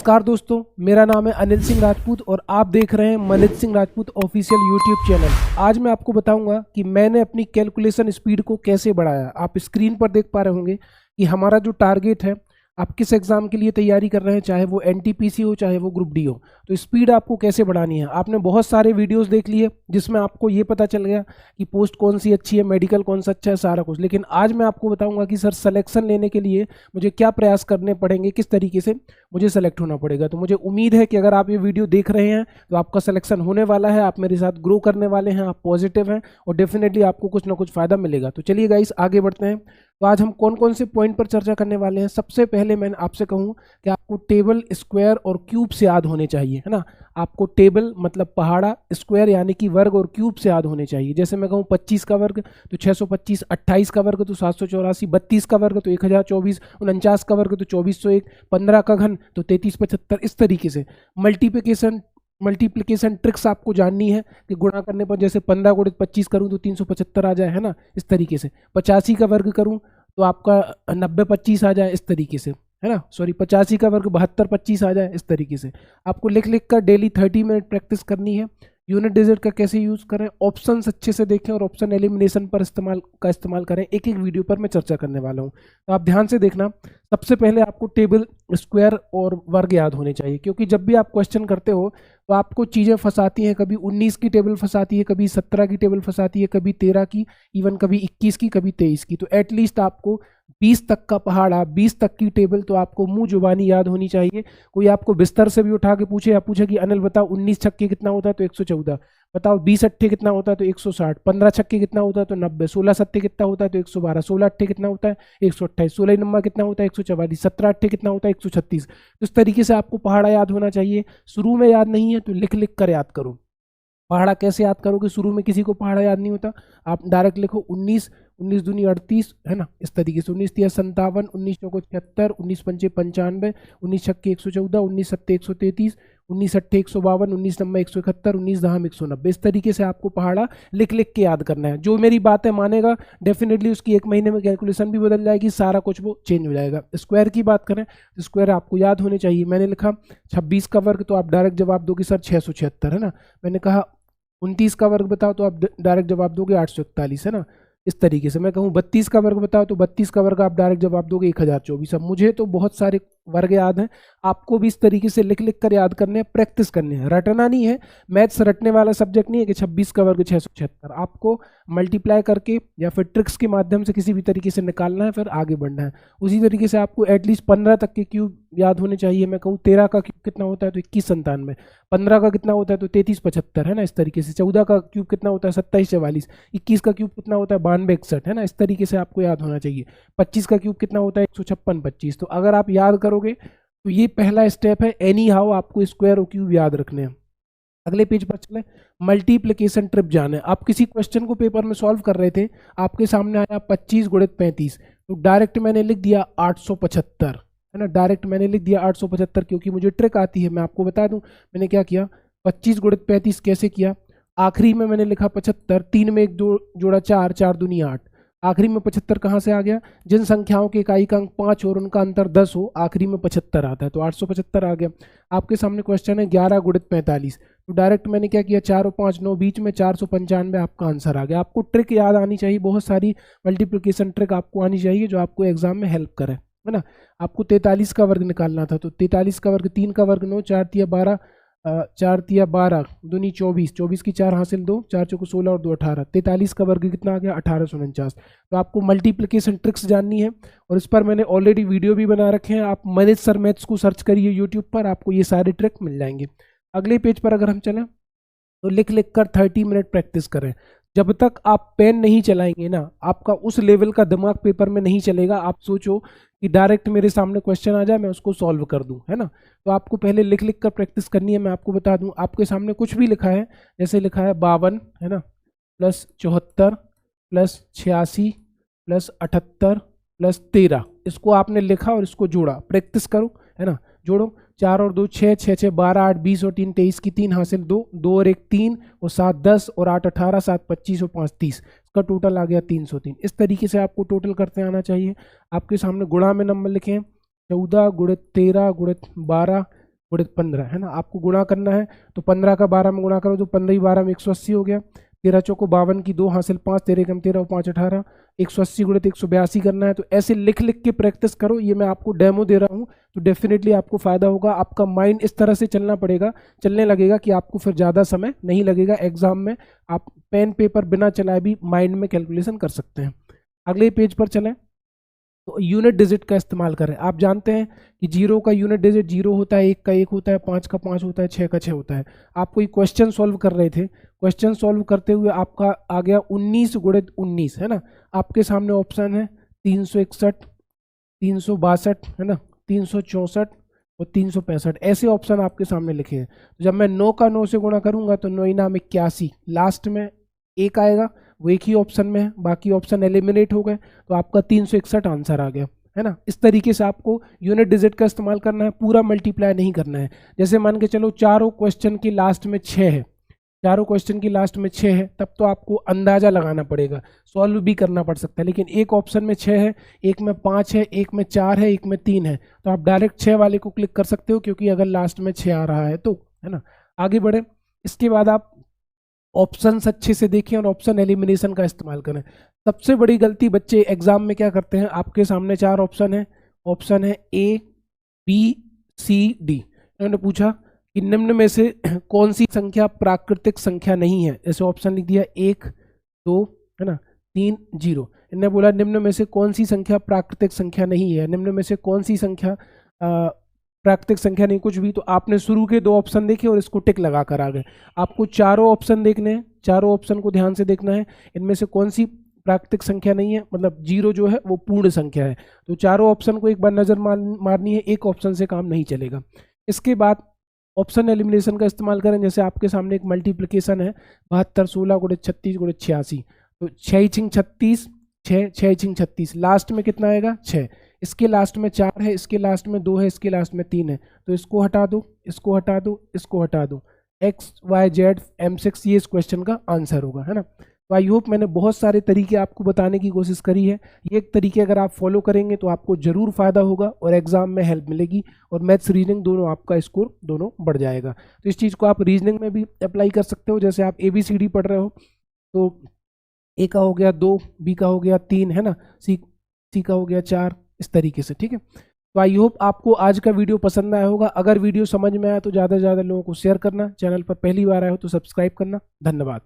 नमस्कार दोस्तों, मेरा नाम है अनिल सिंह राजपूत और आप देख रहे हैं Manit Singh Rajput official YouTube channel. आज मैं आपको बताऊंगा कि मैंने अपनी कैलकुलेशन स्पीड को कैसे बढ़ाया। आप स्क्रीन पर देख पा रहे होंगे कि हमारा जो टारगेट है, आप किस एग्जाम के लिए तैयारी कर रहे हैं, चाहे वो एनटीपीसी हो चाहे वो ग्रुप डी हो, तो स्पीड आपको कैसे बढ़ानी है। आपने बहुत सारे वीडियोस देख लिए जिसमें आपको ये पता चल गया कि पोस्ट कौन सी अच्छी है, मेडिकल कौन सा अच्छा है, सारा कुछ। लेकिन आज मैं आपको बताऊंगा कि सर सिलेक्शन लेने के लिए मुझे क्या प्रयास करने पड़ेंगे, किस तरीके से मुझे सेलेक्ट होना पड़ेगा। तो मुझे उम्मीद है कि अगर आप ये वीडियो देख रहे हैं तो आपका सिलेक्शन होने वाला है, आप मेरे साथ ग्रो करने वाले हैं, आप पॉजिटिव हैं और डेफिनेटली आपको कुछ ना कुछ फ़ायदा मिलेगा। तो चलिए गाइस आगे बढ़ते हैं। तो आज हम कौन कौन से पॉइंट पर चर्चा करने वाले हैं। सबसे पहले मैं आपसे कहूँ कि आपको टेबल, स्क्वायर और क्यूब से याद होने चाहिए, है ना। आपको टेबल मतलब पहाड़ा, स्क्वायर यानी कि वर्ग और क्यूब से याद होने चाहिए। जैसे मैं कहूँ 25 का वर्ग तो 625, 28 का वर्ग तो 784, 32 का वर्ग तो 1024, 49 का वर्ग तो 2401, 15 का घन तो 3375। इस तरीके से मल्टीप्लिकेशन ट्रिक्स आपको जाननी है कि गुणा करने पर जैसे 15 गुणित 25 करूँ तो 375 आ जाए, है ना। इस तरीके से 85 का वर्ग करूँ तो आपका 90 25 आ जाए, इस तरीके से, है ना। सॉरी, 85 का वर्ग 72 25 आ जाए, इस तरीके से। आपको लिख लिख कर डेली 30 मिनट प्रैक्टिस करनी है। यूनिट डिजिट का कैसे यूज़ करें, ऑप्शंस अच्छे से देखें और ऑप्शन एलिमिनेशन पर इस्तेमाल करें। एक एक वीडियो पर मैं चर्चा करने वाला हूँ, तो आप ध्यान से देखना। सबसे पहले आपको टेबल, स्क्वायर और वर्ग याद होने चाहिए, क्योंकि जब भी आप क्वेश्चन करते हो तो आपको चीज़ें फंसाती हैं। कभी 19 की टेबल फंसाती है, कभी 17 की टेबल फंसाती है, कभी 13 की, इवन कभी 21 की, कभी 23 की। तो एटलीस्ट आपको 20 तक का पहाड़ा, 20 तक की टेबल तो आपको मुंह जुबानी याद होनी चाहिए। कोई आपको बिस्तर से भी उठा के पूछे, आप पूछे कि अनिल बताओ 19 छक्के कितना होता है, तो 114। बताओ 20 अट्ठे कितना होता है, तो 160। 15 छक्के कितना होता है, तो 90। 16 सत्ते कितना होता है, तो 112। 16 अट्ठे कितना होता है, 128। 16 नंबर कितना होता है, 144। 17 अट्ठे कितना होता है, 136। इस तरीके से आपको पहाड़ा याद होना चाहिए। शुरू में याद नहीं है तो लिख लिख कर याद करो। पहाड़ा कैसे याद करोगे, शुरू में किसी को पहाड़ा याद नहीं होता। आप डायरेक्ट लिखो 19, 19 दूनी 38, है ना। इस तरीके से 19 तिया 57, 19 चौको 76, 19 पंचे 95, 19 छक्के 114, 19 सत्ते 133, 19 अट्ठे 152, 19 नंबर 171, 19 दहाम 190। इस तरीके से आपको पहाड़ा लिख लिख के याद करना है। जो मेरी बात है मानेगा, डेफिनेटली उसकी 1 महीने में कैलकुलेशन भी बदल जाएगी, सारा कुछ वो चेंज हो जाएगा। स्क्वायर की बात करें तो स्क्वायर आपको याद होने चाहिए। मैंने लिखा 26 का वर्ग तो आप डायरेक्ट जवाब दोगे सर 676, है ना। मैंने कहा 29 का वर्ग बताओ तो आप डायरेक्ट जवाब दोगे 841, है ना। इस तरीके से मैं कहूँ 32 का वर्ग बताओ तो 32 का वर्ग आप डायरेक्ट जवाब दोगे 1024। अब मुझे तो बहुत सारे वर्ग याद हैं, आपको भी इस तरीके से लिख लिख कर याद करने हैं, प्रैक्टिस करनी है, रटना नहीं है। मैथ्स रटने वाला सब्जेक्ट नहीं है कि 26 का वर्ग 676। आपको मल्टीप्लाई करके या फिर ट्रिक्स के माध्यम से किसी भी तरीके से निकालना है, फिर आगे बढ़ना है। उसी तरीके से आपको एटलीस्ट 15 तक के क्यूब याद होने चाहिए। मैं कहूँ 13 का क्यूब कितना होता है, तो 2197। 15 का कितना होता है, तो 3375, है ना। इस तरीके से 14 का क्यूब कितना होता है, 2744। 21 का क्यूब कितना होता है, 9261, है ना। इस तरीके से आपको याद होना चाहिए। 25 का क्यूब कितना होता है, 156 25। तो अगर आप याद करोगे तो ये पहला स्टेप है। एनी हाउ आपको स्क्वायर और क्यूब याद रखने हैं। अगले पेज पर चलें, मल्टीप्लिकेशन ट्रिप जाने। आप किसी क्वेश्चन को पेपर में सॉल्व कर रहे थे, आपके सामने आया 25 गुणित 35, तो डायरेक्ट मैंने लिख दिया 875, है ना। डायरेक्ट मैंने लिख दिया 875, क्योंकि मुझे ट्रिक आती है। मैं आपको बता दूं मैंने क्या किया। 25 गुणित 35 कैसे किया, आखिरी में मैंने लिखा 75, 3 में 1 जोड़ा 4, 4 दूनी 8। आखिरी में 75 कहाँ से आ गया, जिन संख्याओं के इकाई का अंक 5 और उनका अंतर 10 हो, आखिरी में 75 आता है, तो 875 आ गया। आपके सामने क्वेश्चन है 11 गुणित 45, तो डायरेक्ट मैंने क्या किया, 4 और 5 9, बीच में 495 आपका आंसर आ गया। आपको ट्रिक याद आनी चाहिए, बहुत सारी मल्टीप्लिकेशन ट्रिक आपको आनी चाहिए जो आपको एग्जाम में हेल्प करे, है ना। आपको 43 का वर्ग निकालना था, तो 43 का वर्ग 3 का वर्ग 9, 4 तिया 12, 4 तिया 12 दूनी 24, 24 की 4 हासिल 2, 4 चौको 16 और 2 18। 43 का वर्ग कितना आ गया, 1849। तो आपको मल्टीप्लिकेशन ट्रिक्स जाननी है और इस पर मैंने ऑलरेडी वीडियो भी बना रखे हैं। आप मनीष सर मैथ्स को सर्च करिए यूट्यूब पर, आपको ये सारे ट्रिक मिल जाएंगे। अगले पेज पर अगर हम चलें तो लिख लिख कर 30 मिनट प्रैक्टिस करें। जब तक आप पेन नहीं चलाएंगे ना, आपका उस लेवल का दिमाग पेपर में नहीं चलेगा। आप सोचो कि डायरेक्ट मेरे सामने क्वेश्चन आ जाए, मैं उसको सॉल्व कर दूं, है ना। तो आपको पहले लिख लिख कर प्रैक्टिस करनी है। मैं आपको बता दूं, आपके सामने कुछ भी लिखा है, जैसे लिखा है 52, है ना, प्लस 74 प्लस 86 प्लस 78 प्लस 13, इसको आपने लिखा और इसको जोड़ा। प्रैक्टिस करो, है ना। जोड़ो, 4 और 2 6, 6 6 12, 8 20 और 3 23 की 3 हासिल 2, 2 और 1 3 और 7 10 और 8 18, 7 25 और 5 30, इसका टोटल आ गया 303। इस तरीके से आपको टोटल करते आना चाहिए। आपके सामने गुणा में नंबर लिखे हैं, 14 गुणित 13 गुणित 12 गुणित 15 है ना, आपको गुणा करना है तो 15 का 12 में गुणा करो तो 15 12 में 180 हो गया। 13 चौको 52 की 2 हासिल 5, 13 कम 13 और 5 18, 180 गुणित 182 करना है। तो ऐसे लिख लिख के प्रैक्टिस करो, ये मैं आपको डेमो दे रहा हूँ तो डेफिनेटली आपको फायदा होगा। आपका माइंड इस तरह से चलने लगेगा कि आपको फिर ज़्यादा समय नहीं लगेगा एग्जाम में, आप पेन पेपर बिना चलाए भी माइंड में कैलकुलेशन कर सकते हैं। अगले पेज पर चलें तो यूनिट डिजिट का इस्तेमाल करें। आप जानते हैं कि 0 का यूनिट डिजिट 0 होता है, 1 का 1 होता है, 5 का 5 होता है, 6 का 6 होता है। आप कोई क्वेश्चन सॉल्व कर रहे थे, क्वेश्चन सॉल्व करते हुए आपका आ गया 19 गुणित 19 है ना, आपके सामने ऑप्शन है 361, 362 है ना, 364 और 365, ऐसे ऑप्शन आपके सामने लिखे हैं। तो जब मैं 9 का 9 से गुणा करूंगा तो 9 नाम 81, लास्ट में 1 आएगा, वो एक ही ऑप्शन में है, बाकी ऑप्शन एलिमिनेट हो गए, तो आपका 361 आंसर आ गया है ना। इस तरीके से आपको यूनिट डिजिट का इस्तेमाल करना है, पूरा मल्टीप्लाई नहीं करना है। जैसे मान के चलो चारों क्वेश्चन की लास्ट में 6 है, चारों क्वेश्चन की लास्ट में 6 है, तब तो आपको अंदाजा लगाना पड़ेगा, सॉल्व भी करना पड़ सकता है। लेकिन एक ऑप्शन में 6 है, एक में 5 है, एक में 4 है, एक में 3 है, तो आप डायरेक्ट 6 वाले को क्लिक कर सकते हो, क्योंकि अगर लास्ट में 6 आ रहा है तो, है ना। आगे बढ़े, इसके बाद आप ऑप्शन अच्छे से देखें और ऑप्शन एलिमिनेशन का इस्तेमाल करें। सबसे बड़ी गलती बच्चे एग्जाम में क्या करते हैं, आपके सामने 4 ऑप्शन है ए बी सी डी, इन्होंने पूछा कि निम्न में से कौन सी संख्या प्राकृतिक संख्या नहीं है, ऐसे ऑप्शन लिख दिया 1 2 है ना 3 0। इन्होंने बोला निम्न में से कौन सी संख्या प्राकृतिक संख्या नहीं है, निम्न में से कौन सी संख्या प्राकृतिक संख्या नहीं कुछ भी। तो आपने शुरू के 2 ऑप्शन देखे और इसको टिक लगा कर आ गए। आपको चारों ऑप्शन देखने हैं, चारों ऑप्शन को ध्यान से देखना है, इनमें से कौन सी प्राकृतिक संख्या नहीं है, मतलब 0 जो है वो पूर्ण संख्या है। तो चारों ऑप्शन को एक बार नजर मारनी है, एक ऑप्शन से काम नहीं चलेगा। इसके बाद ऑप्शन एलिमिनेशन का इस्तेमाल करें। जैसे आपके सामने एक मल्टीप्लिकेशन है 72 16 गुणित 36 गुणित 86, तो 6 छिंग 36, 6 छिंग 36, लास्ट में कितना आएगा 6, इसके लास्ट में 4 है, इसके लास्ट में 2 है, इसके लास्ट में 3 है, तो इसको हटा दो, इसको हटा दो, इसको हटा दो, एक्स वाई जेड M6, ये इस क्वेश्चन का आंसर होगा, है ना। तो आई होप मैंने बहुत सारे तरीके आपको बताने की कोशिश करी है, ये एक तरीके अगर आप फॉलो करेंगे तो आपको जरूर फायदा होगा और एग्जाम में हेल्प मिलेगी, और मैथ्स रीजनिंग दोनों आपका स्कोर दोनों बढ़ जाएगा। तो इस चीज़ को आप रीजनिंग में भी अप्लाई कर सकते हो। जैसे आप ABCD पढ़ रहे हो तो A का हो गया 2, B का हो गया 3, है ना, सी का हो गया 4, इस तरीके से, ठीक है। तो आई होप आपको आज का वीडियो पसंद आया होगा। अगर वीडियो समझ में आया तो ज़्यादा से ज़्यादा लोगों को शेयर करना, चैनल पर पहली बार आए हो तो सब्सक्राइब करना। धन्यवाद।